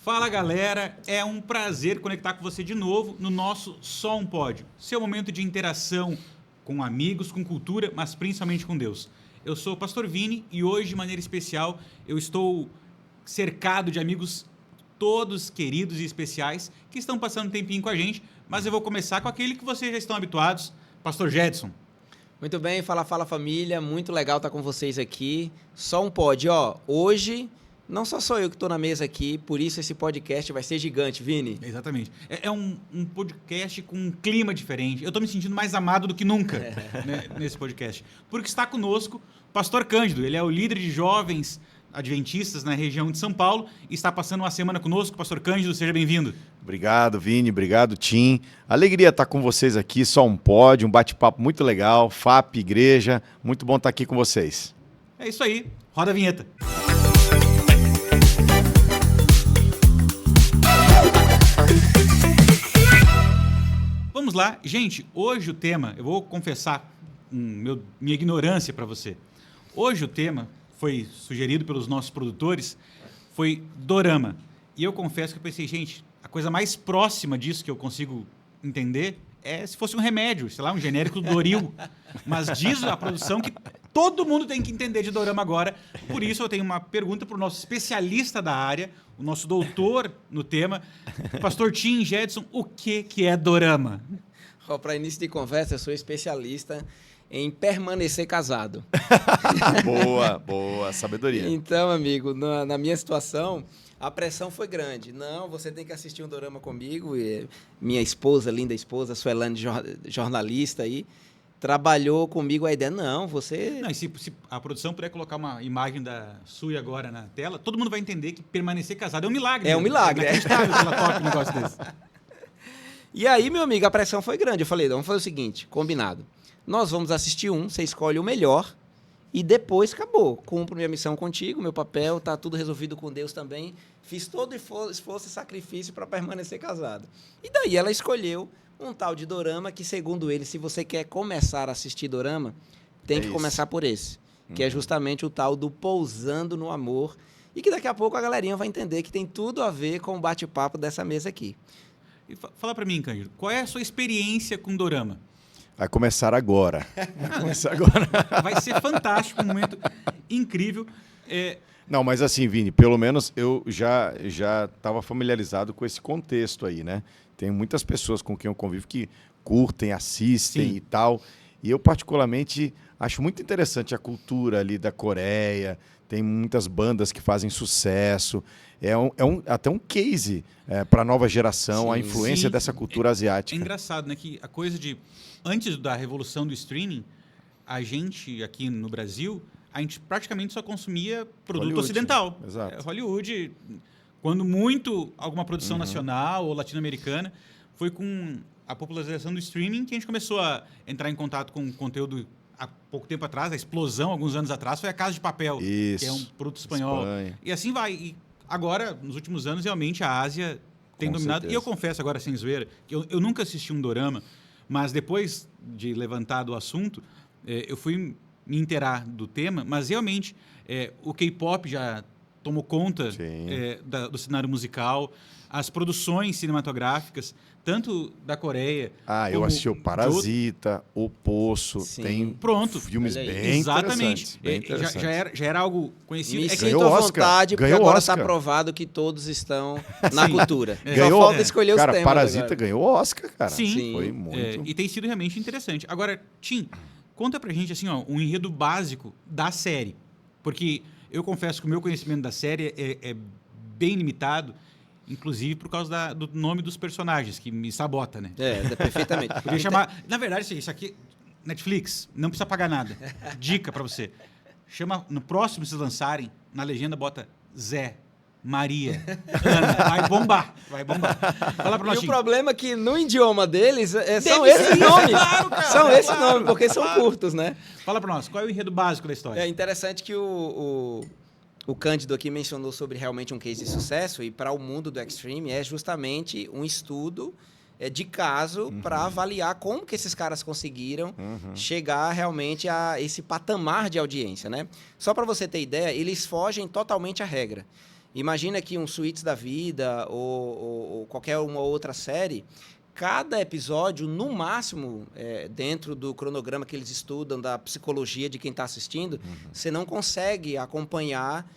Fala galera, é um prazer conectar com você de novo no nosso Só um Pódio, seu momento de interação com amigos, com cultura, mas principalmente com Deus. Eu sou o Pastor Vini e hoje, de maneira especial, eu estou cercado de amigos todos queridos e especiais que estão passando um tempinho com a gente, mas eu vou começar com aquele que vocês já estão habituados, Pastor Jedson. Muito bem, fala família, muito legal estar com vocês aqui. Só um pódio, hoje não só sou eu que estou na mesa aqui, por isso esse podcast vai ser gigante, Vini. Exatamente. É um podcast com um clima diferente. Eu estou me sentindo mais amado do que nunca né, nesse podcast. Porque está conosco o Pastor Cândido. Ele é o líder de jovens adventistas na região de São Paulo e está passando uma semana conosco. Pastor Cândido, seja bem-vindo. Obrigado, Vini. Obrigado, Tim. Alegria estar com vocês aqui. Só um pódio, um bate-papo muito legal. FAP, igreja. Muito bom estar aqui com vocês. É isso aí. Roda a vinheta. Vamos lá. Gente, hoje o tema, eu vou confessar minha ignorância para você. Hoje o tema foi sugerido pelos nossos produtores, foi dorama. E eu confesso que eu pensei, gente, a coisa mais próxima disso que eu consigo entender é se fosse um remédio, sei lá, um genérico do Doril. Mas diz a produção que todo mundo tem que entender de dorama agora. Por isso eu tenho uma pergunta para o nosso especialista da área, o nosso doutor no tema, o pastor Tim Jedson, o que é dorama? Para início de conversa, eu sou especialista em permanecer casado. Boa, sabedoria. Então, amigo, na minha situação, a pressão foi grande. Não, você tem que assistir um dorama comigo. E minha esposa, linda esposa, Suelane, jornalista aí, trabalhou comigo a ideia. Não, você... Não, e se a produção puder colocar uma imagem da Sui agora na tela, todo mundo vai entender que permanecer casado é um milagre. É um milagre. É inacreditável que ela toque um negócio desse. E aí, meu amigo, a pressão foi grande. Eu falei, vamos fazer o seguinte, combinado. Nós vamos assistir você escolhe o melhor e depois acabou. Cumpro minha missão contigo, meu papel, tá tudo resolvido com Deus também. Fiz todo esforço e sacrifício para permanecer casado. E daí ela escolheu um tal de dorama que, segundo ele, se você quer começar a assistir dorama, tem que começar por esse, que é justamente o tal do Pousando no Amor, e que daqui a pouco a galerinha vai entender que tem tudo a ver com o bate-papo dessa mesa aqui. E fala para mim, Cândido, qual é a sua experiência com dorama? Vai começar agora. Vai ser fantástico, um momento incrível. Não, mas assim, Vini, pelo menos eu já estava familiarizado com esse contexto aí, né? Tem muitas pessoas com quem eu convivo que curtem, assistem Sim. e tal. E eu, particularmente, acho muito interessante a cultura ali da Coreia. Tem muitas bandas que fazem sucesso. Até um case para a nova geração, a influência dessa cultura asiática. É engraçado, né? Que a coisa de... Antes da revolução do streaming, a gente aqui no Brasil, a gente praticamente só consumia produto Hollywood, ocidental. Exato. Hollywood, quando muito alguma produção nacional ou latino-americana, foi com a popularização do streaming que a gente começou a entrar em contato com conteúdo há pouco tempo atrás, a explosão, alguns anos atrás, foi a Casa de Papel, Isso. que é um produto espanhol. Espanha. E assim vai. E agora, nos últimos anos, realmente a Ásia tem Com dominado. certeza. E eu confesso agora, sem zoeira, que eu nunca assisti um dorama, mas depois de levantar do assunto, eu fui me inteirar do tema, mas realmente o K-pop já tomou conta do cenário musical, as produções cinematográficas, tanto da Coreia... Eu assisti o Parasita, O Poço, tem filmes bem Exatamente. interessantes. Já era algo conhecido. Me que sinto à vontade, porque agora está Oscar. provado que todos estão na cultura. Ganhou, Só falta escolher os temas. Cara, Parasita agora. ganhou Oscar, cara. Sim. Foi muito... E tem sido realmente interessante. Agora, Tim, conta pra gente assim, um enredo básico da série. Porque eu confesso que o meu conhecimento da série é bem limitado, inclusive por causa do nome dos personagens, que me sabota, né? Perfeitamente. Podia chamar... Na verdade, isso aqui... Netflix, não precisa pagar nada. Dica pra você. Chama... No próximo, se lançarem, na legenda bota Zé, Maria, Ana. Vai bombar. Fala pra nós, E o Tim. problema é que no idioma deles são esses nomes. Claro, cara, são esses claro, nomes, porque são claro. curtos, né? Fala pra nós, qual é o enredo básico da história? É interessante que o Cândido aqui mencionou sobre realmente um case de sucesso, e para o mundo do Extreme é justamente um estudo de caso para avaliar como que esses caras conseguiram chegar realmente a esse patamar de audiência, né? Só para você ter ideia, eles fogem totalmente à regra. Imagina que um Suits da vida ou qualquer uma outra série, cada episódio, no máximo, dentro do cronograma que eles estudam, da psicologia de quem está assistindo, você não consegue acompanhar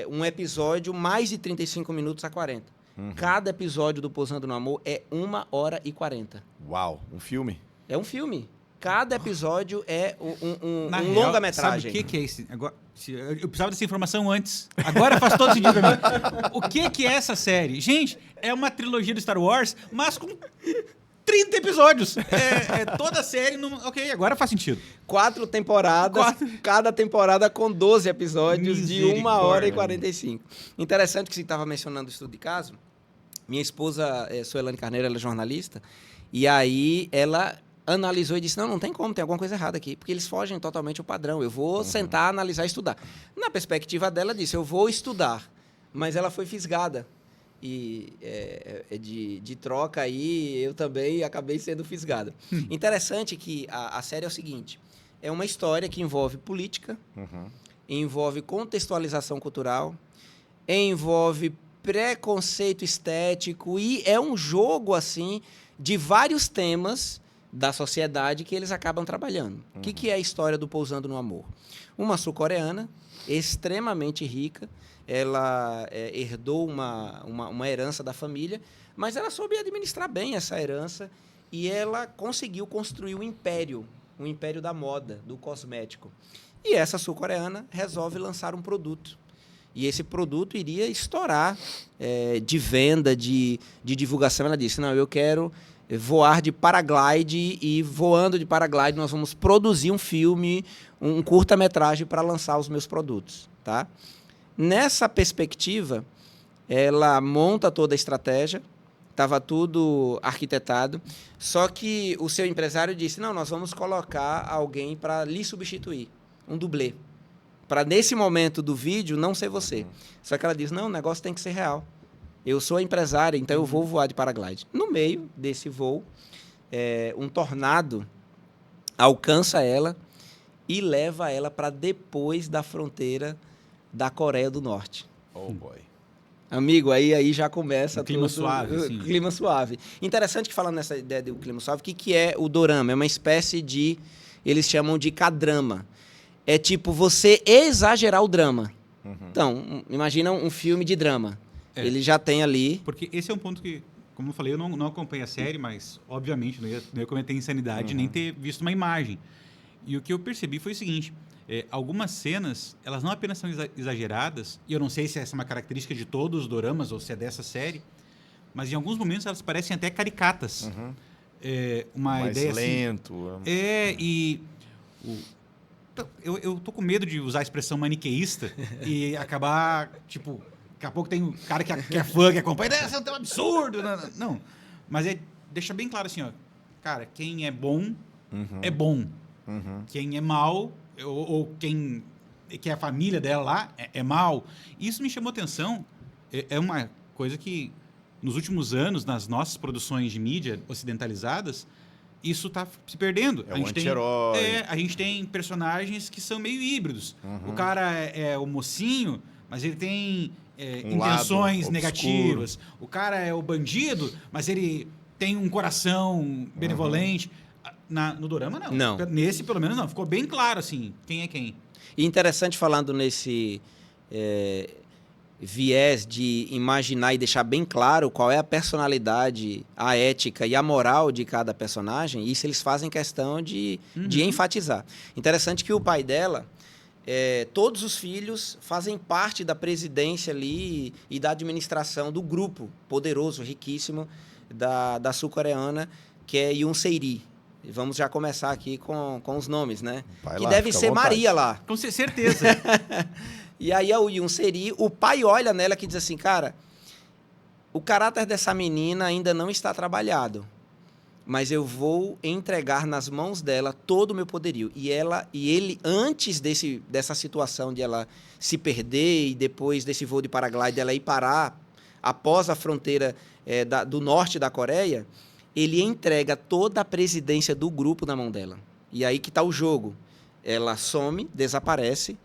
um episódio mais de 35 minutos a 40. Cada episódio do Pousando no Amor é 1h40. Uau, um filme? É um filme. Cada episódio é um Na real, longa-metragem. Sabe o que é esse? Agora, eu precisava dessa informação antes. Agora faz todo sentido pra mim. O que é essa série? Gente, é uma trilogia do Star Wars, mas com 30 episódios. Toda a série... Ok, agora faz sentido. 4 temporadas, cada temporada com 12 episódios de 1h45. Interessante que você estava mencionando o estudo de caso. Minha esposa, Suelane Carneiro, ela é jornalista, e aí ela analisou e disse, não tem como, tem alguma coisa errada aqui, porque eles fogem totalmente ao padrão. Eu vou sentar, analisar e estudar. Na perspectiva dela, disse, eu vou estudar, mas ela foi fisgada. E de troca aí, eu também acabei sendo fisgado. Interessante que a série é o seguinte, é uma história que envolve política, envolve contextualização cultural, envolve preconceito estético e é um jogo, assim, de vários temas da sociedade que eles acabam trabalhando. O que é a história do Pousando no Amor? Uma sul-coreana, extremamente rica, ela herdou uma herança da família, mas ela soube administrar bem essa herança e ela conseguiu construir um império da moda, do cosmético. E essa sul-coreana resolve lançar um produto. E esse produto iria estourar de venda, de divulgação. Ela disse, não, eu quero voar de paraglide e voando de paraglide nós vamos produzir um filme, um curta-metragem para lançar os meus produtos. Tá? Nessa perspectiva, ela monta toda a estratégia, estava tudo arquitetado, só que o seu empresário disse, não, nós vamos colocar alguém para lhe substituir, um dublê, para nesse momento do vídeo não ser você. Só que ela diz, não, o negócio tem que ser real. Eu sou a empresária, então eu vou voar de paraglide. No meio desse voo, um tornado alcança ela e leva ela para depois da fronteira da Coreia do Norte. Oh, boy. Amigo, aí já começa... Um clima suave. Assim. Clima suave. Interessante que falando nessa ideia do clima suave, o que é o dorama? É uma espécie de... Eles chamam de K-drama. É tipo você exagerar o drama. Então, imagina um filme de drama. Ele já tem ali... Porque esse é um ponto que, como eu falei, eu não acompanho a série, mas, obviamente, não ia cometer insanidade nem ter visto uma imagem. E o que eu percebi foi o seguinte, algumas cenas, elas não apenas são exageradas, e eu não sei se essa é uma característica de todos os doramas ou se é dessa série, mas em alguns momentos elas parecem até caricatas. Uma mais ideia lento. Assim, eu tô com medo de usar a expressão maniqueísta e acabar, tipo... Daqui a pouco tem um cara que é fã, que acompanha, isso é um absurdo. Não. Mas deixa bem claro assim, ó. Cara, quem é bom, é bom. Quem é mal, ou quem que é a família dela lá, é mal. Isso me chamou atenção. É uma coisa que, nos últimos anos, nas nossas produções de mídia ocidentalizadas, isso está se perdendo. É um anti-herói. A gente tem personagens que são meio híbridos. O cara é o mocinho, mas ele tem... intenções negativas. O cara é o bandido, mas ele tem um coração benevolente. No dorama, não. Nesse, pelo menos, não. Ficou bem claro, assim, quem é quem. E interessante, falando nesse viés de imaginar e deixar bem claro qual é a personalidade, a ética e a moral de cada personagem, isso eles fazem questão de enfatizar. Interessante que o pai dela... todos os filhos fazem parte da presidência ali e da administração do grupo poderoso, riquíssimo da sul-coreana, que é Yoon Se-ri. Vamos já começar aqui com os nomes, né? Que deve ser Maria lá. Com certeza. E aí o Yoon Se-ri, o pai olha nela e diz assim, cara, o caráter dessa menina ainda não está trabalhado, mas eu vou entregar nas mãos dela todo o meu poderio. E ele, antes dessa situação de ela se perder e depois desse voo de paraglide, ela ir parar após a fronteira do norte da Coreia, ele entrega toda a presidência do grupo na mão dela. E aí que está o jogo. Ela some, desaparece,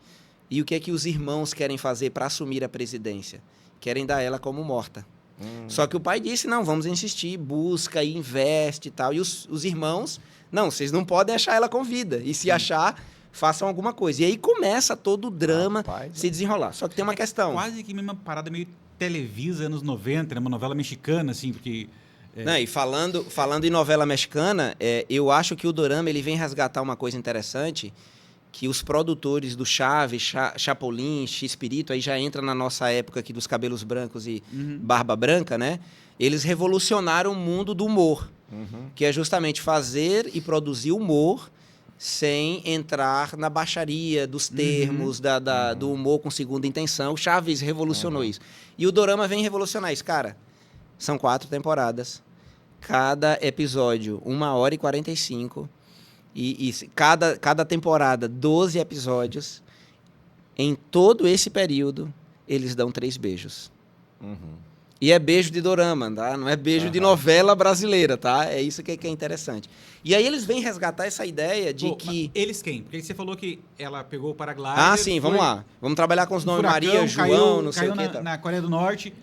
E o que é que os irmãos querem fazer para assumir a presidência? Querem dar ela como morta. Só que o pai disse, não, vamos insistir, busca, investe e tal. E os irmãos, não, vocês não podem achar ela com vida. E se achar, façam alguma coisa. E aí começa todo o drama se desenrolar. Só que tem uma questão. Quase que mesma parada meio Televisa, anos 90, né? Uma novela mexicana, assim, porque... Não, e falando em novela mexicana, eu acho que o dorama ele vem resgatar uma coisa interessante, que os produtores do Chaves, Chapolin, X-Pirito, aí já entra na nossa época aqui dos cabelos brancos e barba branca, né? Eles revolucionaram o mundo do humor, que é justamente fazer e produzir humor sem entrar na baixaria dos termos, do humor com segunda intenção. O Chaves revolucionou isso. E o dorama vem revolucionar isso. Cara, são 4 temporadas. Cada episódio, 1h45. E cada temporada, 12 episódios. Em todo esse período, eles dão 3 beijos. E é beijo de dorama, tá? Não é beijo de novela brasileira, tá? É isso que é interessante. E aí eles vêm resgatar essa ideia de que... Eles quem? Porque você falou que ela pegou o paraglider... Ah, sim, vamos lá. Vamos trabalhar com os nomes Maria, João, não sei o quê. Caiu na Coreia do Norte.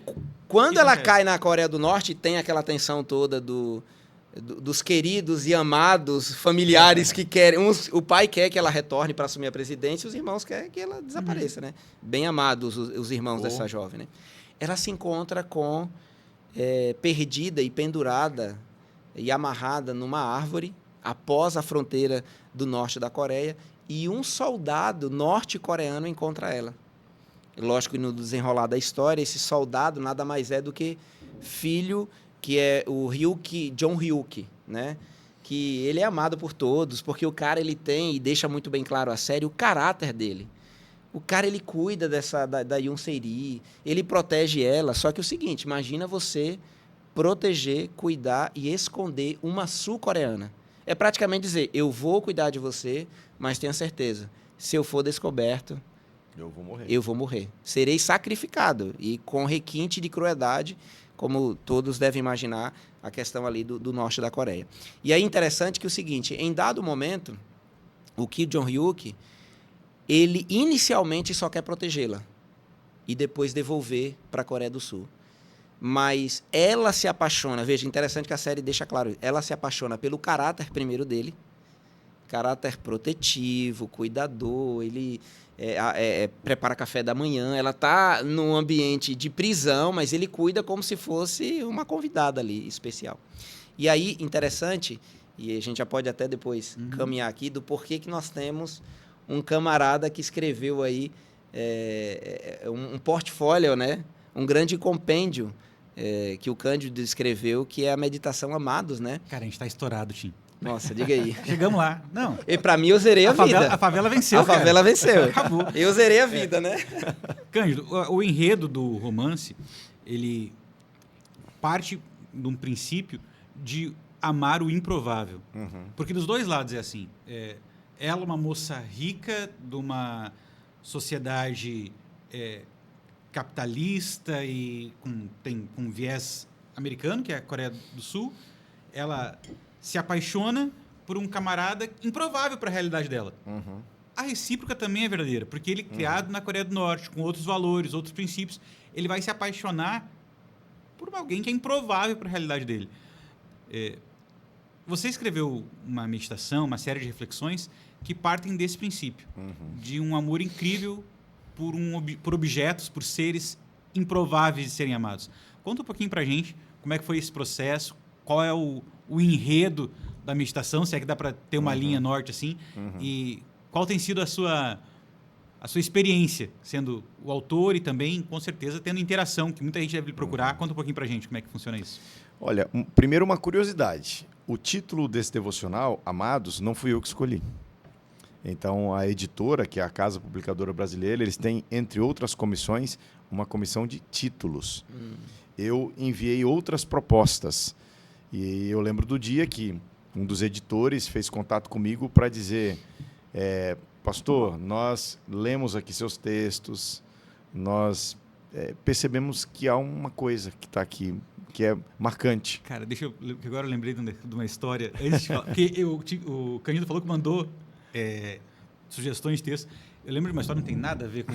Quando ela cai na Coreia do Norte, tem aquela tensão toda dos queridos e amados familiares que querem... o pai quer que ela retorne para assumir a presidência e os irmãos querem que ela desapareça, né? Bem amados os irmãos dessa jovem, né? Ela se encontra com perdida e pendurada e amarrada numa árvore após a fronteira do norte da Coreia e um soldado norte-coreano encontra ela. Lógico que no desenrolar da história, esse soldado nada mais é do que filho, que é o John Hyuk, né? Que ele é amado por todos, porque o cara ele tem, e deixa muito bem claro a série, o caráter dele. O cara, ele cuida da Yoon Se-ri, ele protege ela. Só que é o seguinte, imagina você proteger, cuidar e esconder uma sul-coreana. É praticamente dizer, eu vou cuidar de você, mas tenha certeza, se eu for descoberto, eu vou morrer. Serei sacrificado. E com requinte de crueldade, como todos devem imaginar, a questão ali do norte da Coreia. E aí é interessante que é o seguinte, em dado momento, o Kim Jong-hyuk, ele inicialmente só quer protegê-la e depois devolver para a Coreia do Sul. Mas ela se apaixona, veja, interessante que a série deixa claro, ela se apaixona pelo caráter primeiro dele, caráter protetivo, cuidador, ele prepara café da manhã, ela está num ambiente de prisão, mas ele cuida como se fosse uma convidada ali, especial. E aí, interessante, e a gente já pode até depois caminhar aqui, do porquê que nós temos um camarada que escreveu aí um portfólio, né? Um grande compêndio que o Cândido escreveu, que é a meditação Amados, né? Cara, a gente tá estourado, Tim. Nossa, diga aí. Chegamos lá. Não. E pra mim eu zerei a vida. A favela venceu, A favela venceu. Acabou. Eu zerei a vida, né? Cândido, o enredo do romance, ele parte de um princípio de amar o improvável. Porque dos dois lados é assim. Ela é uma moça rica de uma sociedade capitalista e com viés americano, que é a Coreia do Sul. Ela se apaixona por um camarada improvável para a realidade dela. A recíproca também é verdadeira, porque ele, criado na Coreia do Norte, com outros valores, outros princípios, ele vai se apaixonar por alguém que é improvável para a realidade dele. Você escreveu uma meditação, uma série de reflexões que partem desse princípio, de um amor incrível por objetos, por seres improváveis de serem amados. Conta um pouquinho para a gente como é que foi esse processo, qual é o enredo da meditação, se é que dá para ter uma linha norte assim, e qual tem sido a sua experiência sendo o autor e também, com certeza, tendo interação, que muita gente deve lhe procurar. Conta um pouquinho para a gente como é que funciona isso. Olha, primeiro uma curiosidade. O título desse devocional, Amados, não fui eu que escolhi. Então, a editora, que é a Casa Publicadora Brasileira, eles têm, entre outras comissões, uma comissão de títulos. Eu enviei outras propostas. E eu lembro do dia que um dos editores fez contato comigo para dizer, pastor, nós lemos aqui seus textos, nós percebemos que há uma coisa que está aqui, que é marcante. Cara, agora eu lembrei de uma história. Antes de falar, porque o Cândido falou que mandou sugestões de texto. Eu lembro de uma história, não tem nada a ver com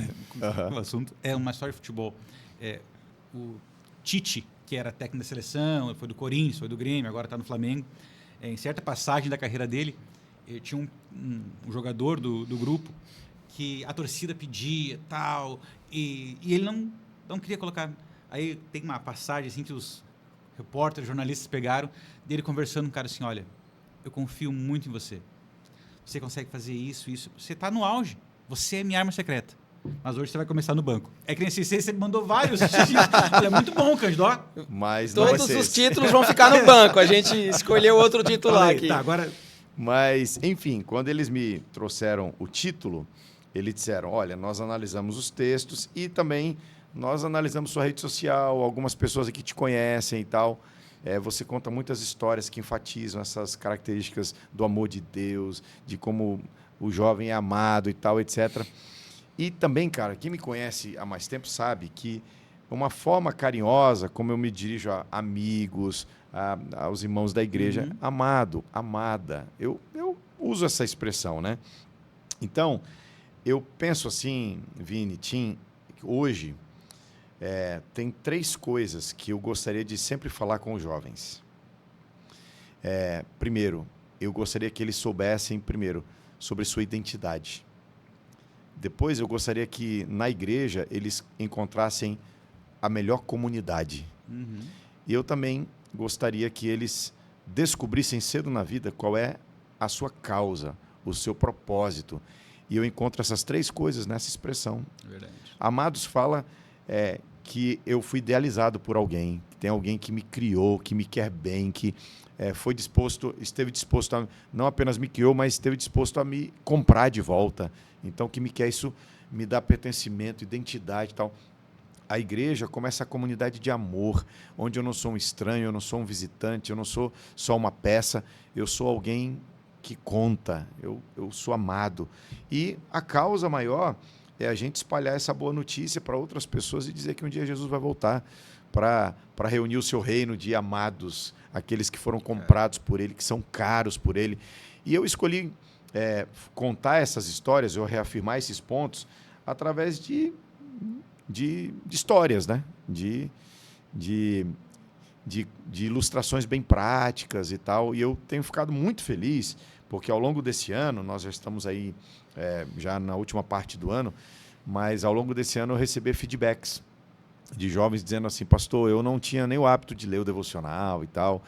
o assunto. É uma história de futebol. O Tite, que era técnico da seleção, foi do Corinthians, foi do Grêmio, agora está no Flamengo. Em certa passagem da carreira dele, tinha um jogador do grupo que a torcida pedia tal, e ele não queria colocar. Aí tem uma passagem assim que os repórteres, jornalistas pegaram, dele conversando com o cara assim, olha, eu confio muito em você. Você consegue fazer isso. Você está no auge. Você é minha arma secreta. Mas hoje você vai começar no banco. É que nesse você mandou vários títulos. É muito bom, Cândido. Mas não vai Todos ser os esse. títulos vão ficar no banco. A gente escolheu outro titular aqui. Tá, agora... Mas, enfim, quando eles me trouxeram o título, eles disseram, olha, nós analisamos os textos e também nós analisamos sua rede social, algumas pessoas aqui te conhecem e tal. Você conta muitas histórias que enfatizam essas características do amor de Deus, de como o jovem é amado e tal, etc. E também, cara, quem me conhece há mais tempo sabe que uma forma carinhosa, como eu me dirijo a amigos, aos irmãos da igreja, amado, amada. Eu uso essa expressão, né? Então, eu penso assim, Vini, Tim, hoje tem 3 coisas que eu gostaria de sempre falar com os jovens. Primeiro, eu gostaria que eles soubessem, primeiro, sobre sua identidade. Depois, eu gostaria que, na igreja, eles encontrassem a melhor comunidade. E eu também gostaria que eles descobrissem cedo na vida qual é a sua causa, o seu propósito. E eu encontro essas 3 coisas nessa expressão. Verdade. Amados fala que eu fui idealizado por alguém, que tem alguém que me criou, que me quer bem, que esteve disposto a, não apenas me criou, mas esteve disposto a me comprar de volta. Então, que me quer, isso me dá pertencimento, identidade e tal. A igreja como essa comunidade de amor, onde eu não sou um estranho, eu não sou um visitante, eu não sou só uma peça, eu sou alguém que conta, eu sou amado. E a causa maior é a gente espalhar essa boa notícia para outras pessoas e dizer que um dia Jesus vai voltar para reunir o seu reino de amados, aqueles que foram comprados por Ele, que são caros por Ele. E eu escolhi contar essas histórias, ou reafirmar esses pontos, através de histórias, né? De ilustrações bem práticas e tal. E eu tenho ficado muito feliz, porque ao longo desse ano, nós já estamos aí já na última parte do ano, mas ao longo desse ano eu recebi feedbacks de jovens dizendo assim, pastor, eu não tinha nem o hábito de ler o devocional e tal,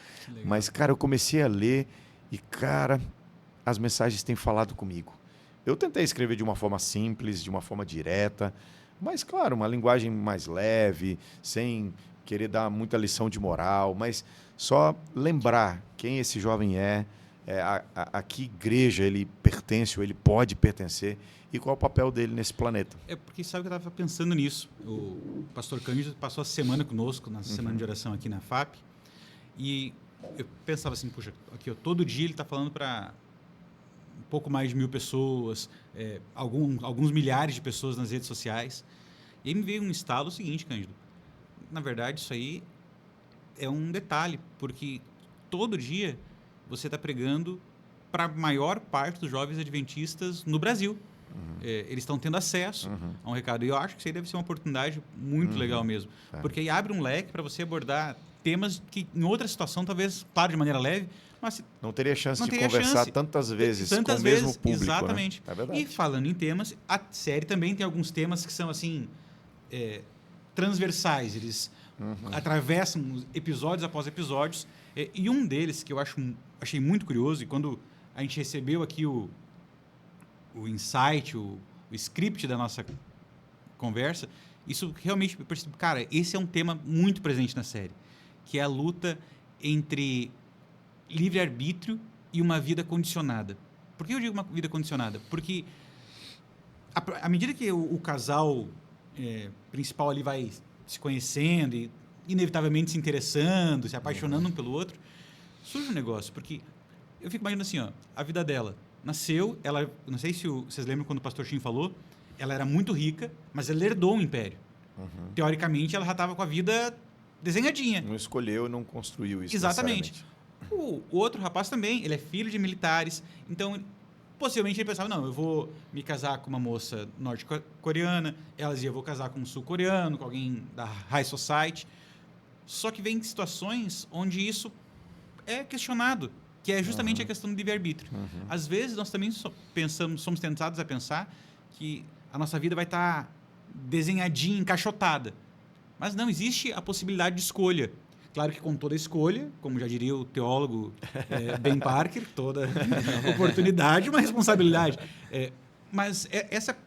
mas, cara, eu comecei a ler e, cara, as mensagens têm falado comigo. Eu tentei escrever de uma forma simples, de uma forma direta, mas, claro, uma linguagem mais leve, sem querer dar muita lição de moral, mas só lembrar quem esse jovem a que igreja ele pertence ou ele pode pertencer e qual é o papel dele nesse planeta. Porque sabe que eu estava pensando nisso. O pastor Cândido passou a semana conosco, na semana de oração aqui na FAP, e eu pensava assim, puxa, aqui, todo dia ele está falando para um pouco mais de 1.000 pessoas, alguns milhares de pessoas nas redes sociais. E aí me veio um estalo seguinte, Cândido. Na verdade, isso aí é um detalhe, porque todo dia você está pregando para a maior parte dos jovens adventistas no Brasil. Eles estão tendo acesso a um recado. E eu acho que isso aí deve ser uma oportunidade muito legal mesmo. Porque aí abre um leque para você abordar temas que, em outra situação, talvez, claro, de maneira leve, mas não teria chance de conversar tantas vezes com o mesmo público. Exatamente. Né? É verdade. E falando em temas, a série também tem alguns temas que são assim transversais. Eles atravessam episódios após episódios. E um deles que eu achei muito curioso, e quando a gente recebeu aqui o insight, o script da nossa conversa, isso realmente eu percebi, cara, esse é um tema muito presente na série, que é a luta entre livre-arbítrio e uma vida condicionada. Por que eu digo uma vida condicionada? Porque à medida que o casal principal ali vai se conhecendo e inevitavelmente se interessando, se apaixonando um pelo outro, surge um negócio, porque eu fico imaginando assim, ó, a vida dela nasceu, ela, não sei se vocês lembram quando o pastor Tim falou, ela era muito rica, mas ela herdou um império. Teoricamente, ela já estava com a vida desenhadinha. Não escolheu, não construiu isso. Exatamente. O outro rapaz também, ele é filho de militares, então Possivelmente ele pensava, não, eu vou me casar com uma moça norte-coreana, ela dizia, eu vou casar com um sul-coreano, com alguém da high society. Só que vem situações onde isso é questionado, que é justamente a questão do livre-arbítrio. Às vezes, nós também somos tentados a pensar que a nossa vida vai estar desenhadinha, encaixotada. Mas não, existe a possibilidade de escolha. Claro que com toda escolha, como já diria o teólogo Ben Parker, toda oportunidade, uma responsabilidade. Mas essa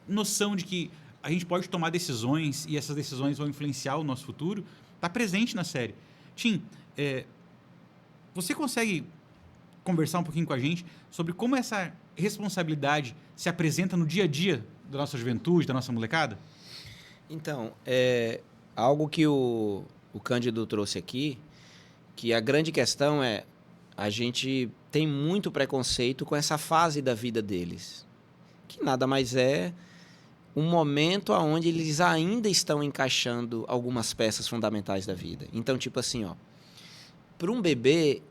noção de que a gente pode tomar decisões e essas decisões vão influenciar o nosso futuro está presente na série. Tim, você consegue conversar um pouquinho com a gente sobre como essa responsabilidade se apresenta no dia a dia da nossa juventude, da nossa molecada? Então, algo que o Cândido trouxe aqui, que a grande questão é a gente tem muito preconceito com essa fase da vida deles, que nada mais é um momento onde eles ainda estão encaixando algumas peças fundamentais da vida. Então, tipo assim, para um bebê,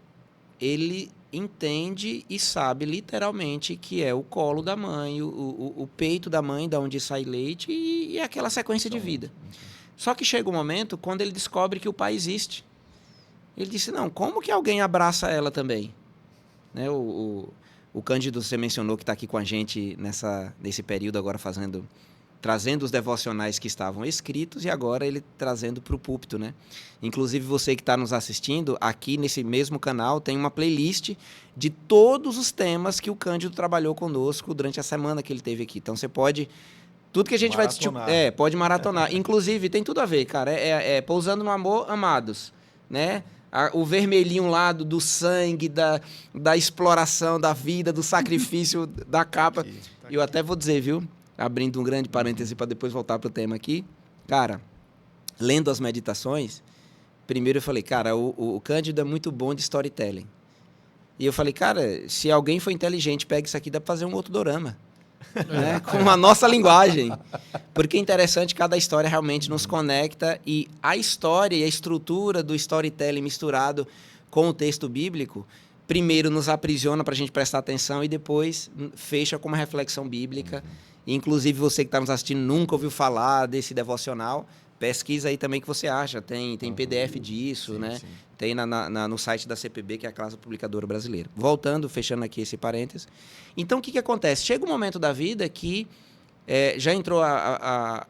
ele entende e sabe literalmente que é o colo da mãe, o peito da mãe, da onde sai leite e aquela sequência de vida. Só que chega um momento quando ele descobre que o pai existe. Ele disse, não, como que alguém abraça ela também? Né? O Cândido, você mencionou que está aqui com a gente nesse período agora trazendo os devocionais que estavam escritos e agora ele trazendo para o púlpito, né? Inclusive você que está nos assistindo, aqui nesse mesmo canal tem uma playlist de todos os temas que o Cândido trabalhou conosco durante a semana que ele teve aqui. Então você pode... Tudo que a gente vai discutir... pode maratonar. Inclusive, tem tudo a ver, cara. Pousando no Amor, Amados, né? O vermelhinho lá do sangue, da exploração da vida, do sacrifício da capa. Eu até vou dizer, viu? Abrindo um grande parêntese para depois voltar para o tema aqui. Cara, lendo as meditações, primeiro eu falei, cara, o Cândido é muito bom de storytelling. E eu falei, cara, se alguém for inteligente, pega isso aqui, dá para fazer um outro dorama. Né? Com a nossa linguagem. Porque é interessante, cada história realmente nos conecta e a história e a estrutura do storytelling misturado com o texto bíblico, primeiro nos aprisiona para a gente prestar atenção e depois fecha com uma reflexão bíblica. Inclusive, você que está nos assistindo nunca ouviu falar desse devocional, pesquisa aí também o que você acha. Tem PDF disso, né? Sim. Tem no site da CPB, que é a Casa Publicadora Brasileira. Voltando, fechando aqui esse parênteses. Então, o que acontece? Chega um momento da vida que já entrou a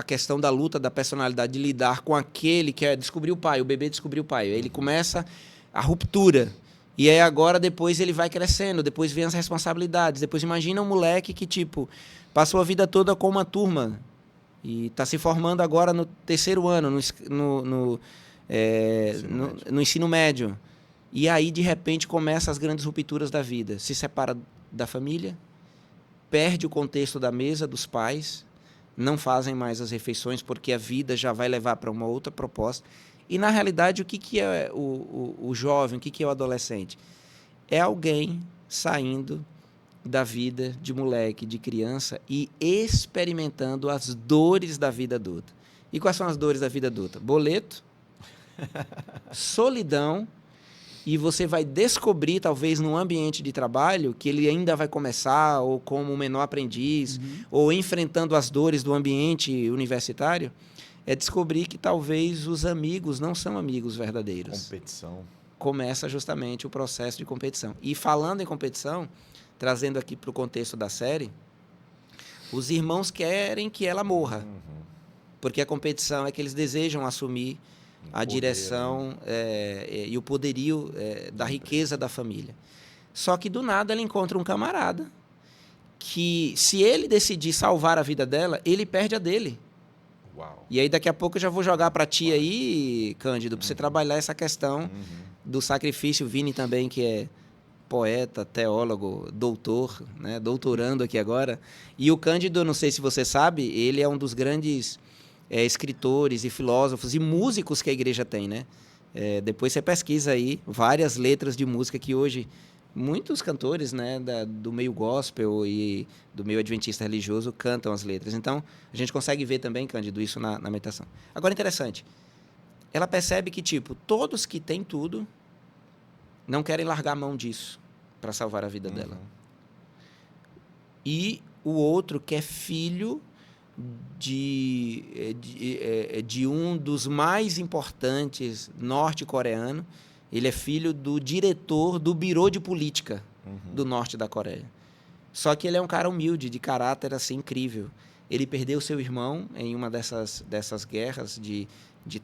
questão da luta da personalidade, de lidar com aquele que descobriu o pai, o bebê descobriu o pai. Aí ele começa a ruptura. E aí agora, depois ele vai crescendo, depois vem as responsabilidades. Depois imagina um moleque que, tipo, passou a vida toda com uma turma e está se formando agora no 3º ano, no ensino médio. E aí, de repente, começam as grandes rupturas da vida. Se separa da família, perde o contexto da mesa dos pais, não fazem mais as refeições porque a vida já vai levar para uma outra proposta. E, na realidade, o que é o jovem, o que é o adolescente? É alguém saindo da vida de moleque, de criança e experimentando as dores da vida adulta. E quais são as dores da vida adulta? Boleto, solidão, e você vai descobrir, talvez, num ambiente de trabalho, que ele ainda vai começar, ou como um menor aprendiz, ou enfrentando as dores do ambiente universitário, é descobrir que talvez os amigos não são amigos verdadeiros. Competição. Começa justamente o processo de competição. E falando em competição, trazendo aqui para o contexto da série, os irmãos querem que ela morra. Porque a competição é que eles desejam assumir a direção e o poderio da riqueza da família. Só que do nada ela encontra um camarada que, se ele decidir salvar a vida dela, ele perde a dele. Uau. E aí daqui a pouco eu já vou jogar para ti aí, Cândido, para você trabalhar essa questão do sacrifício. Vini também, que é poeta, teólogo, doutor, né? Doutorando aqui agora. E o Cândido, não sei se você sabe, ele é um dos grandes escritores e filósofos e músicos que a igreja tem, né? Depois você pesquisa aí várias letras de música que hoje muitos cantores, né, do meio gospel e do meio adventista religioso cantam as letras. Então, a gente consegue ver também, Cândido, isso na meditação. Agora, interessante, ela percebe que, tipo, todos que têm tudo não querem largar a mão disso para salvar a vida dela. e o outro que é filho de um dos mais importantes norte-coreano. Ele é filho do diretor do Bureau de Política do norte da Coreia. Só que ele é um cara humilde, de caráter assim, incrível. Ele perdeu seu irmão em uma dessas guerras de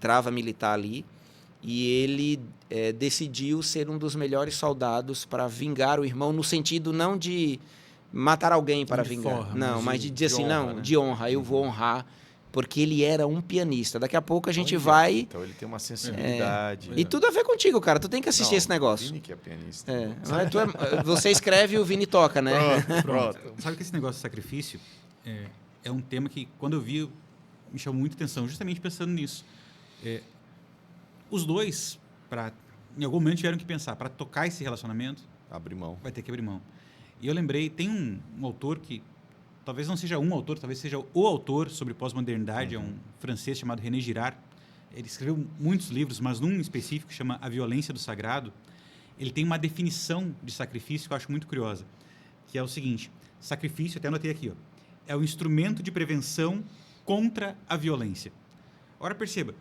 trava militar ali, e ele decidiu ser um dos melhores soldados para vingar o irmão, no sentido não de matar alguém para vingar, forra, não, mas de dizer assim, honra, não, né? de honra, eu vou honrar, porque ele era um pianista. Daqui a pouco a gente Olha, vai... Então ele tem uma sensibilidade. E tudo a ver contigo, cara. Tu tem que assistir Não, esse negócio. Vini que é pianista. Mas você escreve e o Vini toca, né? Pronto. Sabe que esse negócio de sacrifício é um tema que, quando eu vi, me chamou muita atenção, justamente pensando nisso. Os dois, em algum momento, tiveram que pensar, para tocar esse relacionamento, Abre mão. vai ter que abrir mão. E eu lembrei, tem um autor que, talvez não seja um autor, talvez seja o autor sobre pós-modernidade, é um francês chamado René Girard. Ele escreveu muitos livros, mas num específico que chama A Violência do Sagrado, ele tem uma definição de sacrifício que eu acho muito curiosa, que é o seguinte: sacrifício, até anotei aqui, é o instrumento de prevenção contra a violência. Agora perceba,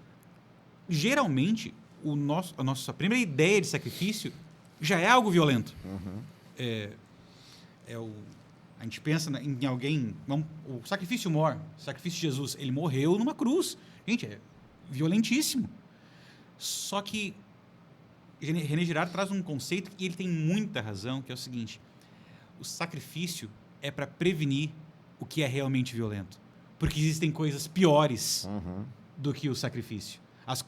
geralmente a nossa primeira ideia de sacrifício já é algo violento. A gente pensa em alguém, o sacrifício mor, o sacrifício de Jesus, ele morreu numa cruz. Gente, é violentíssimo. Só que René Girard traz um conceito e ele tem muita razão, que é o seguinte: o sacrifício é para prevenir o que é realmente violento. Porque existem coisas piores do que o sacrifício.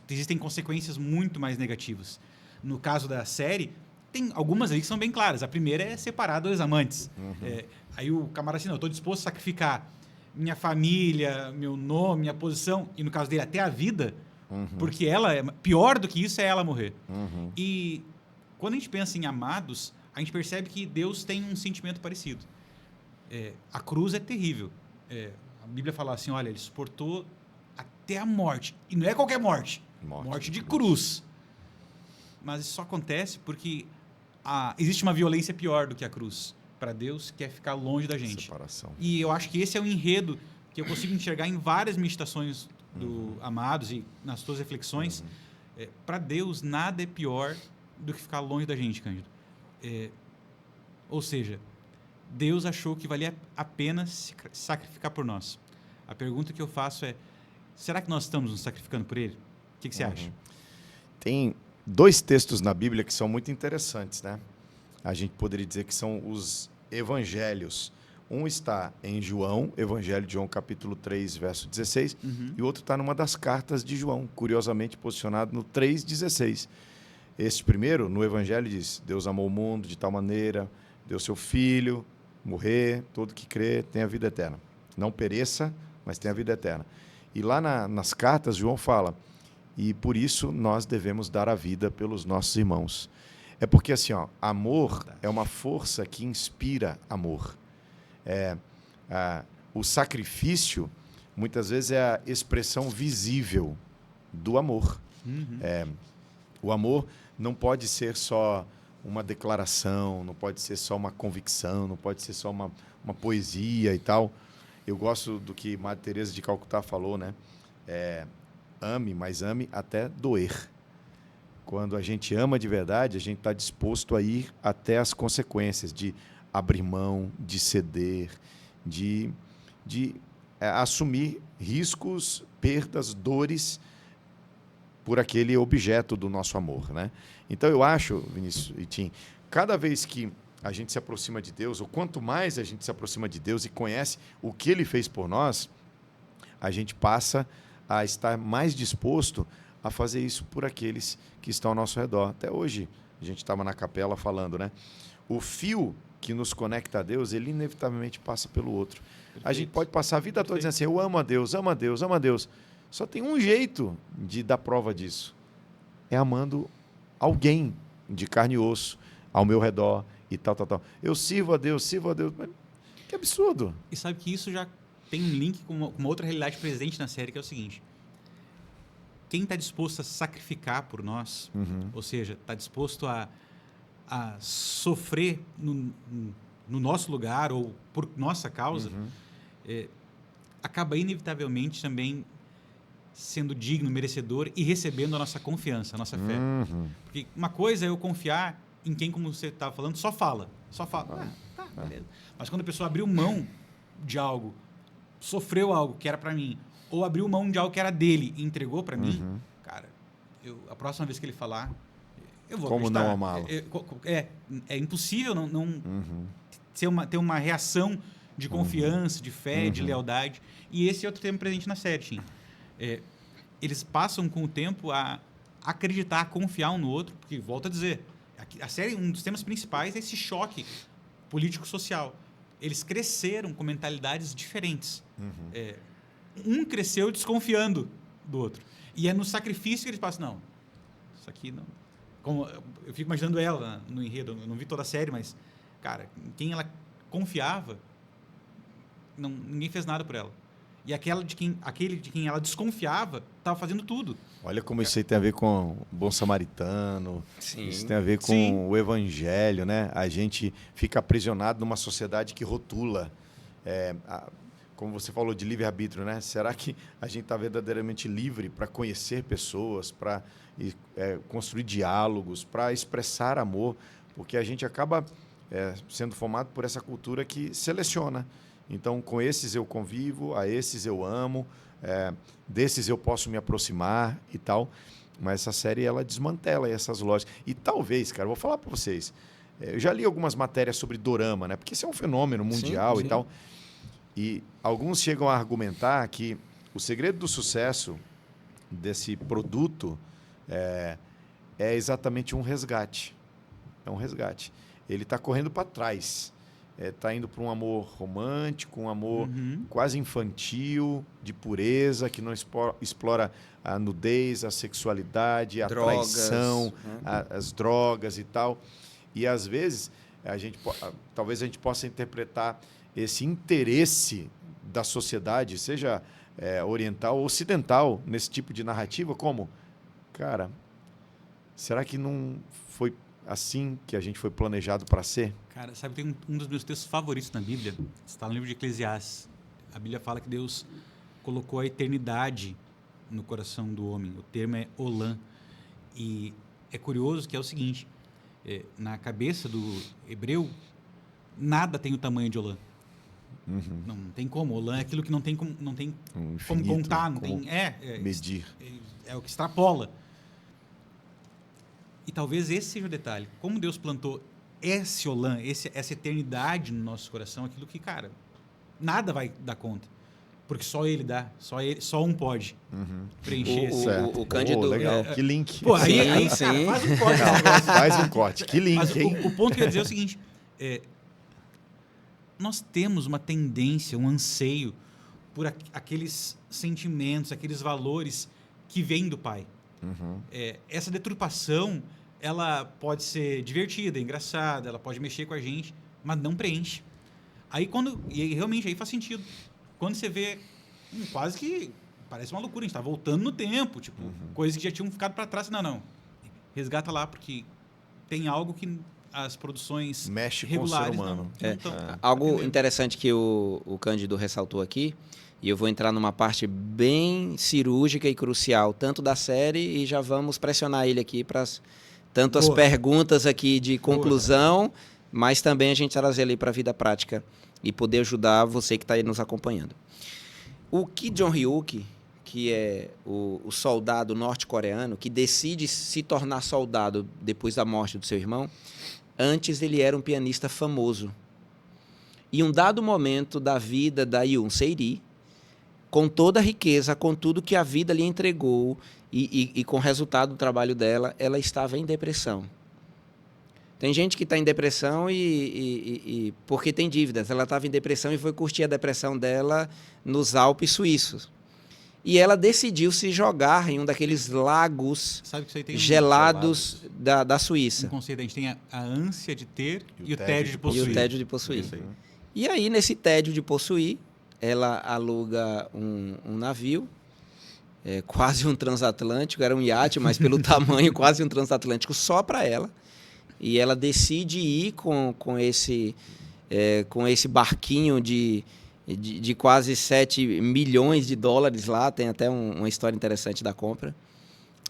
Existem consequências muito mais negativas. No caso da série, tem algumas ali que são bem claras. A primeira é separar dois amantes. Aí o camarada assim, não, eu estou disposto a sacrificar minha família, meu nome, minha posição, e no caso dele até a vida, porque pior do que isso é ela morrer. E quando a gente pensa em amados, a gente percebe que Deus tem um sentimento parecido. A cruz é terrível. A Bíblia fala assim, olha, ele suportou até a morte. E não é qualquer morte. Morte de cruz. Mas isso só acontece porque existe uma violência pior do que a cruz para Deus, que é ficar longe da gente. Separação. E eu acho que esse é o enredo que eu consigo enxergar em várias meditações do Amados e nas suas reflexões. Para Deus, nada é pior do que ficar longe da gente, Cândido. Ou seja, Deus achou que valia a pena se sacrificar por nós. A pergunta que eu faço é: será que nós estamos nos sacrificando por Ele? O que você acha? Tem 2 textos na Bíblia que são muito interessantes, né? A gente poderia dizer que são os evangelhos. Um está em João, Evangelho de João, capítulo 3, verso 16, e o outro está numa das cartas de João, curiosamente posicionado no 3,16. Este primeiro, no Evangelho, diz: Deus amou o mundo de tal maneira, deu seu Filho, morrer, todo que crê tem a vida eterna. Não pereça, mas tem a vida eterna. E lá nas cartas, João fala: e por isso nós devemos dar a vida pelos nossos irmãos. É porque, assim, amor é uma força que inspira amor. O sacrifício, muitas vezes, é a expressão visível do amor. O amor não pode ser só uma declaração, não pode ser só uma convicção, não pode ser só uma poesia e tal. Eu gosto do que Madre Teresa de Calcutá falou, né? Ame, mas ame até doer. Quando a gente ama de verdade, a gente está disposto a ir até as consequências de abrir mão, de ceder, de assumir riscos, perdas, dores por aquele objeto do nosso amor, né? Então eu acho, Vinícius e Tim, cada vez que a gente se aproxima de Deus, ou quanto mais a gente se aproxima de Deus e conhece o que Ele fez por nós, a gente passa a estar mais disposto a fazer isso por aqueles que estão ao nosso redor. Até hoje, a gente estava na capela falando, né? O fio que nos conecta a Deus, ele inevitavelmente passa pelo outro. Perfeito. A gente pode passar a vida toda dizendo assim: eu amo a Deus, amo a Deus, amo a Deus. Só tem um jeito de dar prova disso. É amando alguém de carne e osso ao meu redor e tal. Eu sirvo a Deus. Mas que absurdo. E sabe que isso já tem um link com uma outra realidade presente na série, que é o seguinte: quem está disposto a sacrificar por nós, ou seja, está disposto a sofrer no nosso lugar ou por nossa causa, acaba inevitavelmente também sendo digno, merecedor e recebendo a nossa confiança, a nossa fé. Porque uma coisa é eu confiar em quem, como você estava falando, só fala. Beleza. Mas quando a pessoa abriu mão de algo, sofreu algo que era para mim, ou abriu mão de algo que era dele e entregou para mim, cara, a próxima vez que ele falar, eu vou Como acreditar. não amá-lo? É impossível não ter uma reação de confiança, de fé, de lealdade. E esse é outro tema presente na série, Tim. Eles passam com o tempo a acreditar, a confiar um no outro, porque, volto a dizer, a série, um dos temas principais é esse choque político-social. Eles cresceram com mentalidades diferentes. Um cresceu desconfiando do outro. E é no sacrifício que eles passam, não, isso aqui não... Como, eu fico imaginando ela no enredo, eu não vi toda a série, mas, cara, quem ela confiava, ninguém fez nada por ela. E aquele de quem ela desconfiava estava fazendo tudo. Olha como isso aí tem a ver com o bom samaritano, Sim. isso tem a ver com o evangelho, né? A gente fica aprisionado numa sociedade que rotula. Como você falou de livre-arbítrio, né? Será que a gente está verdadeiramente livre para conhecer pessoas, para construir diálogos, para expressar amor? Porque a gente acaba sendo formado por essa cultura que seleciona. Então, com esses eu convivo, a esses eu amo, desses eu posso me aproximar e tal. Mas essa série, ela desmantela essas lógicas. E talvez, cara, vou falar para vocês, eu já li algumas matérias sobre dorama, né? Porque isso é um fenômeno mundial e tal. E alguns chegam a argumentar que o segredo do sucesso desse produto é exatamente um resgate. É um resgate. Ele está correndo para trás. Está indo para um amor romântico, um amor quase infantil, de pureza, que não explora a nudez, a sexualidade, a traição, as drogas e tal. E, às vezes, talvez a gente possa interpretar esse interesse da sociedade, seja oriental ou ocidental, nesse tipo de narrativa, como, cara, será que não foi assim que a gente foi planejado para ser? Cara, sabe, tem um dos meus textos favoritos na Bíblia, está no livro de Eclesiastes. A Bíblia fala que Deus colocou a eternidade no coração do homem. O termo é Olam. E é curioso que é o seguinte, na cabeça do hebreu, nada tem o tamanho de Olam. Não tem como. Olam é aquilo que não tem como contar, não tem medir. É o que extrapola. E talvez esse seja o detalhe. Como Deus plantou esse Olam, essa eternidade no nosso coração, aquilo que, cara, nada vai dar conta. Porque só Ele dá, só um pode preencher esse. O Cândido... legal, que link. Pô, aí cara, faz um corte. Faz um corte, que link, Mas hein? o ponto que eu ia dizer é o seguinte, nós temos uma tendência, um anseio por aqueles sentimentos, aqueles valores que vêm do Pai. Essa deturpação, ela pode ser divertida, engraçada, ela pode mexer com a gente, mas não preenche. E realmente aí faz sentido. Quando você vê, quase que parece uma loucura, a gente está voltando no tempo, tipo, coisas que já tinham ficado para trás. Não, resgata lá, porque tem algo que as produções mexe regulares com o ser humano. Algo interessante que o Cândido ressaltou aqui, e eu vou entrar numa parte bem cirúrgica e crucial, tanto da série, e já vamos pressionar ele aqui para tanto as perguntas aqui de conclusão, mas também a gente trazer ali para a vida prática e poder ajudar você que está aí nos acompanhando. O Ki Jong-hyuk, que é o soldado norte-coreano, que decide se tornar soldado depois da morte do seu irmão, antes ele era um pianista famoso. Em um dado momento da vida da Yoon Se-ri, com toda a riqueza, com tudo que a vida lhe entregou e com o resultado do trabalho dela, ela estava em depressão. Tem gente que está em depressão porque tem dívidas. Ela estava em depressão e foi curtir a depressão dela nos Alpes suíços. E ela decidiu se jogar em um daqueles lagos gelados da Suíça. Um conceito, a gente tem a ânsia de ter e o tédio de possuir. E o tédio de possuir. E aí, nesse tédio de possuir, ela aluga um navio, quase um transatlântico, era um iate, mas pelo tamanho, quase um transatlântico só para ela. E ela decide ir com esse com esse barquinho de quase 7 milhões de dólares lá. Tem até uma história interessante da compra.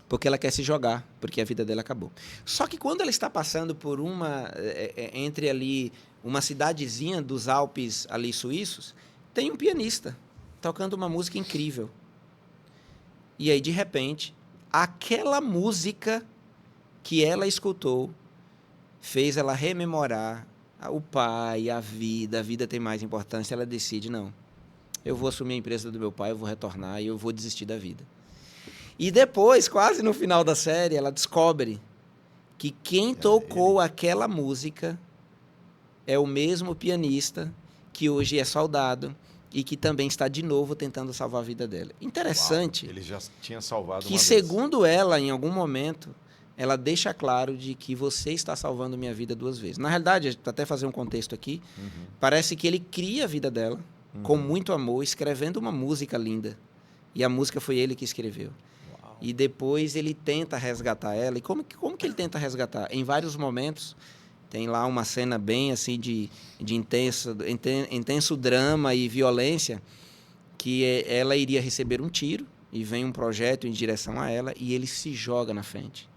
Porque ela quer se jogar, porque a vida dela acabou. Só que quando ela está passando por entre ali uma cidadezinha dos Alpes ali suíços, tem um pianista tocando uma música incrível. E aí, de repente, aquela música que ela escutou fez ela rememorar o pai, a vida tem mais importância. Ela decide, não, eu vou assumir a empresa do meu pai, eu vou retornar e eu vou desistir da vida. E depois, quase no final da série, ela descobre que quem tocou aquela música é o mesmo pianista que hoje é soldado e que também está de novo tentando salvar a vida dela. Interessante. Ele já tinha salvado que, uma vez. Segundo ela, em algum momento, ela deixa claro de que você está salvando minha vida 2 vezes. Na realidade, até fazer um contexto aqui, parece que ele cria a vida dela com muito amor, escrevendo uma música linda. E a música foi ele que escreveu. E depois ele tenta resgatar ela. E como que ele tenta resgatar? Em vários momentos, tem lá uma cena bem assim de intenso drama e violência, que ela iria receber um tiro, e vem um projétil em direção a ela, e ele se joga na frente.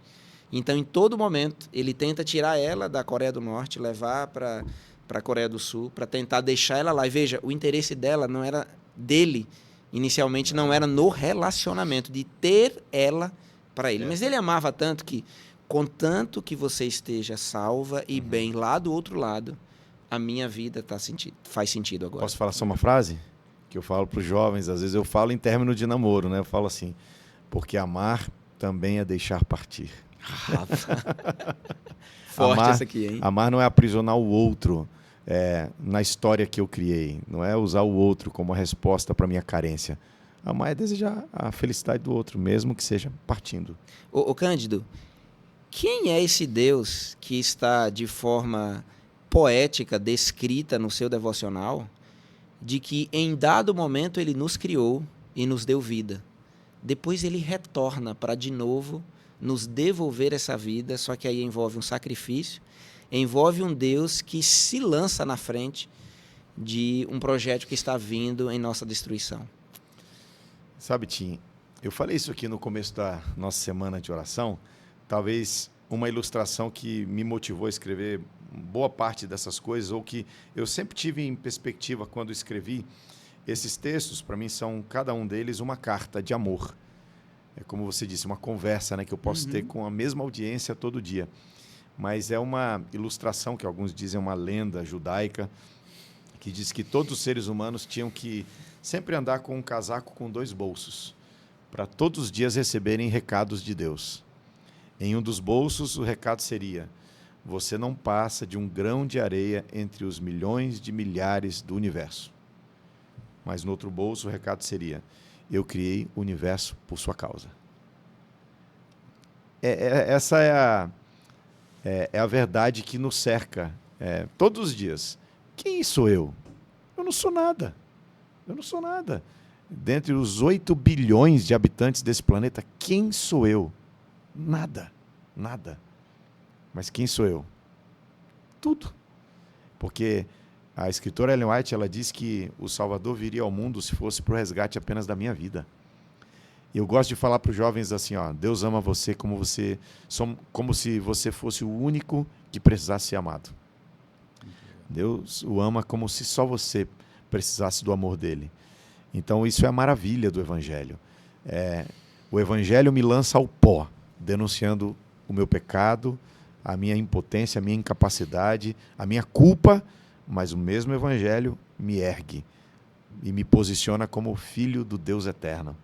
Então, em todo momento, ele tenta tirar ela da Coreia do Norte, levar para a Coreia do Sul, para tentar deixar ela lá. E veja, o interesse dela não era dele, inicialmente não era no relacionamento, de ter ela para ele. Mas ele amava tanto que, contanto que você esteja salva e bem lá do outro lado, a minha vida faz sentido agora. Posso falar só uma frase? Que eu falo para os jovens, às vezes eu falo em término de namoro, né? Eu falo assim, porque amar também é deixar partir. Forte essa aqui, hein? Amar não é aprisionar o outro na história que eu criei. Não é usar o outro como a resposta para a minha carência. Amar é desejar a felicidade do outro, mesmo que seja partindo. Ô Cândido, quem é esse Deus que está de forma poética descrita no seu devocional, de que em dado momento ele nos criou e nos deu vida? Depois ele retorna para de novo nos devolver essa vida, só que aí envolve um sacrifício, envolve um Deus que se lança na frente de um projeto que está vindo em nossa destruição. Sabe, Tim, eu falei isso aqui no começo da nossa semana de oração, talvez uma ilustração que me motivou a escrever boa parte dessas coisas, ou que eu sempre tive em perspectiva quando escrevi esses textos. Para mim são, cada um deles, uma carta de amor. É como você disse, uma conversa, né, que eu posso ter com a mesma audiência todo dia. Mas é uma ilustração, que alguns dizem uma lenda judaica, que diz que todos os seres humanos tinham que sempre andar com um casaco com 2 bolsos, para todos os dias receberem recados de Deus. Em um dos bolsos, o recado seria: você não passa de um grão de areia entre os milhões de milhares do universo. Mas no outro bolso, o recado seria: eu criei o universo por sua causa. Essa é a verdade que nos cerca todos os dias. Quem sou eu? Eu não sou nada. Eu não sou nada. Dentre os 8 bilhões de habitantes desse planeta, quem sou eu? Nada. Nada. Mas quem sou eu? Tudo. Porque a escritora Ellen White, ela diz que o Salvador viria ao mundo se fosse para o resgate apenas da minha vida. E eu gosto de falar para os jovens assim, ó, Deus ama você como se você fosse o único que precisasse ser amado. Deus o ama como se só você precisasse do amor dele. Então isso é a maravilha do Evangelho. O Evangelho me lança ao pó, denunciando o meu pecado, a minha impotência, a minha incapacidade, a minha culpa, mas o mesmo Evangelho me ergue e me posiciona como filho do Deus eterno,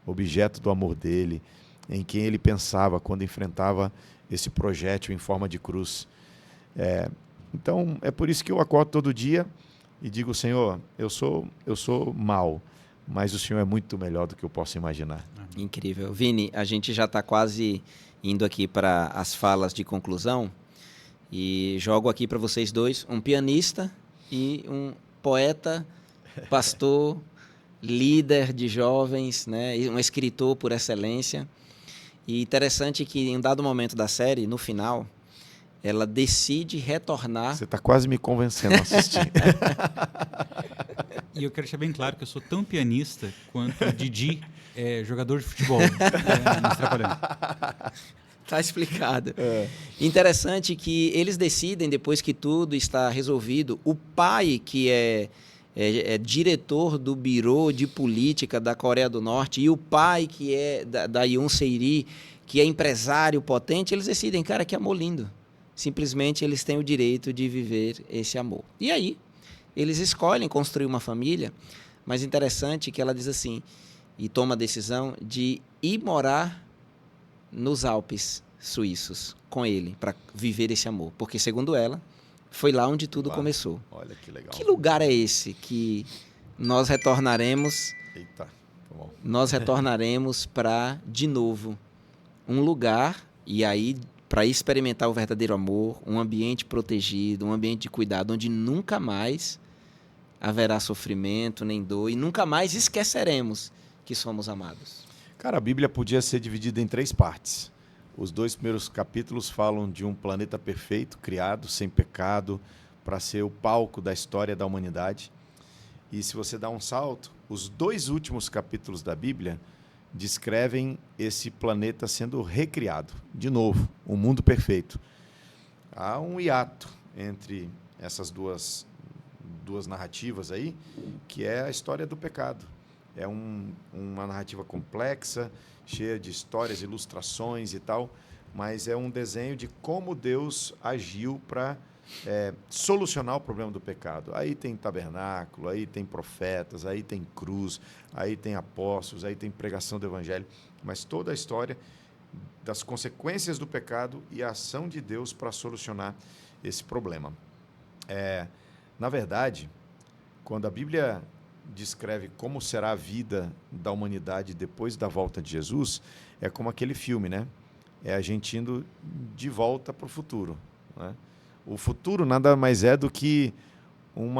objeto do amor dele, em quem ele pensava quando enfrentava esse projétil em forma de cruz. Então, é por isso que eu acordo todo dia e digo: Senhor, eu sou mau, mas o Senhor é muito melhor do que eu posso imaginar. Incrível. Vini, a gente já está quase indo aqui para as falas de conclusão, e jogo aqui para vocês dois um pianista e um poeta, pastor, líder de jovens, né, um escritor por excelência. E interessante que em um dado momento da série, no final, ela decide retornar. Você está quase me convencendo a assistir. E eu quero deixar bem claro que eu sou tão pianista quanto o Didi é jogador de futebol nos Trapalhões. Tá explicado. Interessante que eles decidem, depois que tudo está resolvido, o pai, que é diretor do Biro de Política da Coreia do Norte, e o pai, que é da Yoon Se-ri, que é empresário potente, eles decidem, cara, que amor lindo. Simplesmente eles têm o direito de viver esse amor. E aí, eles escolhem construir uma família, mas interessante que ela diz assim, e toma a decisão de ir morar nos Alpes suíços com ele, para viver esse amor. Porque, segundo ela, foi lá onde tudo começou. Olha que legal. Que lugar é esse que nós retornaremos? Eita, tá bom. Nós retornaremos para, de novo, um lugar, e aí, para experimentar o verdadeiro amor, um ambiente protegido, um ambiente de cuidado, onde nunca mais haverá sofrimento nem dor, e nunca mais esqueceremos que somos amados. Cara, a Bíblia podia ser dividida em 3 partes. Os 2 primeiros capítulos falam de um planeta perfeito, criado, sem pecado, para ser o palco da história da humanidade. E se você dá um salto, os 2 últimos capítulos da Bíblia descrevem esse planeta sendo recriado, de novo, um mundo perfeito. Há um hiato entre essas duas narrativas aí, que é a história do pecado. É uma narrativa complexa, cheia de histórias, ilustrações e tal, mas é um desenho de como Deus agiu para solucionar o problema do pecado. Aí tem tabernáculo, aí tem profetas, aí tem cruz, aí tem apóstolos, aí tem pregação do evangelho, mas toda a história das consequências do pecado e a ação de Deus para solucionar esse problema. Na verdade, quando a Bíblia descreve como será a vida da humanidade depois da volta de Jesus, é como aquele filme, né? É a gente indo de volta para o futuro, né? O futuro nada mais é do que um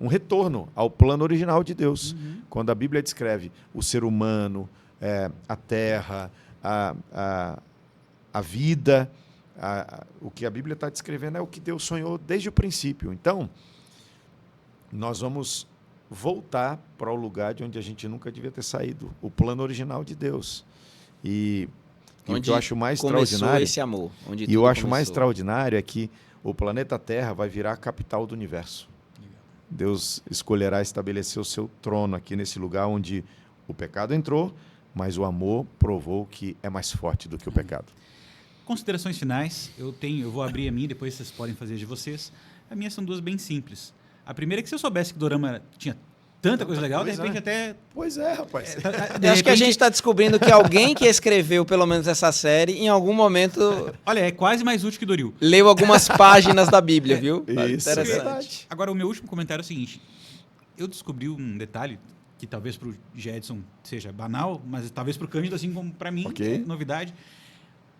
retorno ao plano original de Deus. Uhum. Quando a Bíblia descreve o ser humano, a terra, a vida, o que a Bíblia está descrevendo é o que Deus sonhou desde o princípio. Então, nós vamos voltar para o lugar de onde a gente nunca devia ter saído, o plano original de Deus. E o que eu acho mais extraordinário, esse amor, onde eu acho mais extraordinário é que o planeta Terra vai virar a capital do universo. Deus escolherá estabelecer o seu trono aqui nesse lugar onde o pecado entrou, mas o amor provou que é mais forte do que o pecado. Considerações finais, eu vou abrir a minha, depois vocês podem fazer de vocês. A minha são 2 bem simples. A primeira é que se eu soubesse que o Dorama tinha tanta coisa legal, de repente até... Pois é, rapaz. Acho que a gente está descobrindo que alguém que escreveu pelo menos essa série, em algum momento... Olha, é quase mais útil que Doril. Leu algumas páginas da Bíblia, viu? Isso, interessante. Agora, o meu último comentário é o seguinte. Eu descobri um detalhe que talvez para o Gedson seja banal, mas talvez para o Cândido, assim como para mim, é novidade.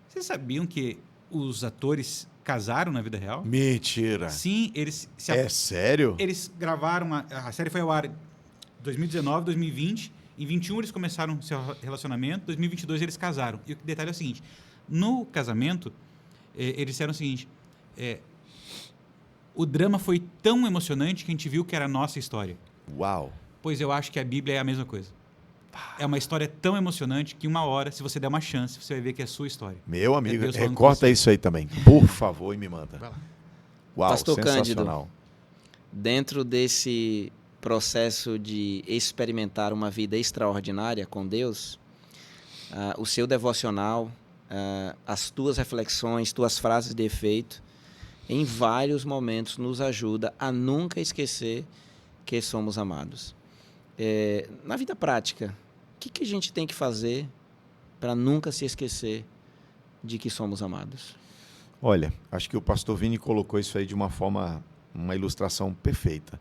Vocês sabiam que os atores casaram na vida real? Mentira. Sim, eles... sério? Eles gravaram... A série foi ao ar em 2019, 2020. Em 21 eles começaram seu relacionamento. Em 2022 eles casaram. E o detalhe é o seguinte. No casamento, eles disseram o seguinte. O drama foi tão emocionante que a gente viu que era a nossa história. Uau. Pois eu acho que a Bíblia é a mesma coisa. É uma história tão emocionante que uma hora, se você der uma chance, você vai ver que é a sua história. Meu amigo, recorta isso aí também, por favor, e me manda. Vai lá. Uau, Pastor sensacional. Cândido, dentro desse processo de experimentar uma vida extraordinária com Deus, o seu devocional, as tuas reflexões, tuas frases de efeito, em vários momentos nos ajuda a nunca esquecer que somos amados. Na vida prática, o que a gente tem que fazer para nunca se esquecer de que somos amados? Olha, acho que o pastor Vini colocou isso aí de uma forma, uma ilustração perfeita.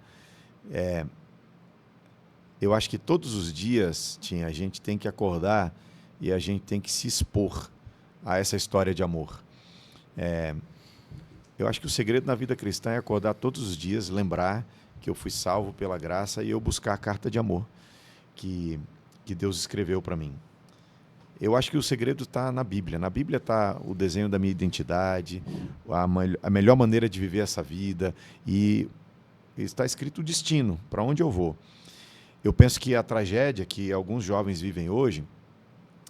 Eu acho que todos os dias, a gente tem que acordar e a gente tem que se expor a essa história de amor. Eu acho que o segredo na vida cristã é acordar todos os dias, lembrar que eu fui salvo pela graça e eu buscar a carta de amor que Deus escreveu para mim. Eu acho que o segredo está na Bíblia. Na Bíblia está o desenho da minha identidade, a melhor maneira de viver essa vida, e está escrito o destino, para onde eu vou. Eu penso que a tragédia que alguns jovens vivem hoje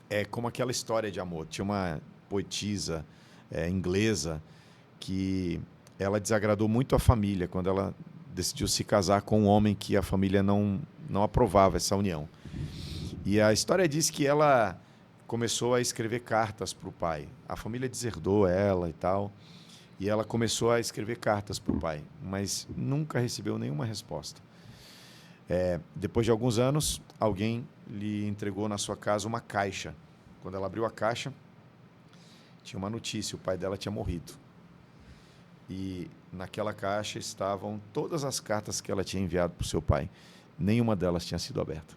é como aquela história de amor. Tinha uma poetisa inglesa que ela desagradou muito a família quando ela decidiu se casar com um homem que a família não aprovava essa união. E a história diz que ela começou a escrever cartas para o pai. A família deserdou ela e tal, e ela começou a escrever cartas para o pai, mas nunca recebeu nenhuma resposta. Depois de alguns anos, alguém lhe entregou na sua casa uma caixa. Quando ela abriu a caixa, tinha uma notícia: o pai dela tinha morrido. E naquela caixa estavam todas as cartas que ela tinha enviado para o seu pai. Nenhuma delas tinha sido aberta.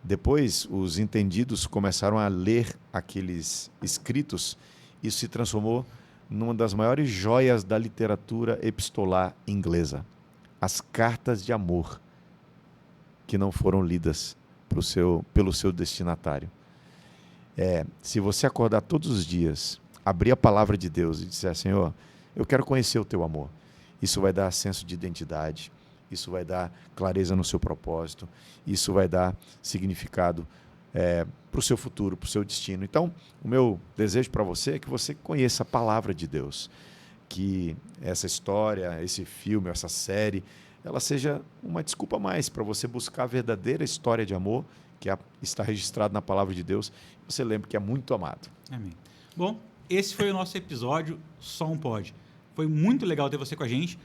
Depois, os entendidos começaram a ler aqueles escritos. Isso se transformou numa das maiores joias da literatura epistolar inglesa. As cartas de amor que não foram lidas pelo seu destinatário. Se você acordar todos os dias, abrir a palavra de Deus e disser: Senhor, eu quero conhecer o teu amor, isso vai dar senso de identidade, isso vai dar clareza no seu propósito, isso vai dar significado para o seu futuro, para o seu destino. Então, o meu desejo para você é que você conheça a palavra de Deus, que essa história, esse filme, essa série, ela seja uma desculpa a mais para você buscar a verdadeira história de amor que está registrada na palavra de Deus. Você lembre que é muito amado. Amém. Bom, esse foi o nosso episódio Só um Pod. Foi muito legal ter você com a gente.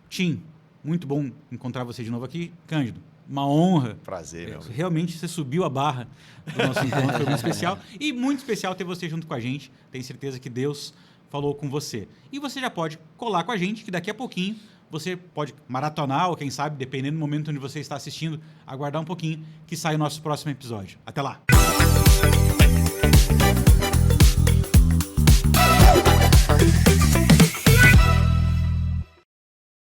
Tim, muito bom encontrar você de novo aqui. Cândido, uma honra. Prazer, meu amigo. Realmente você subiu a barra do nosso encontro, foi muito especial. E muito especial ter você junto com a gente. Tenho certeza que Deus falou com você. E você já pode colar com a gente, que daqui a pouquinho você pode maratonar, ou quem sabe, dependendo do momento onde você está assistindo, aguardar um pouquinho que sai o nosso próximo episódio. Até lá!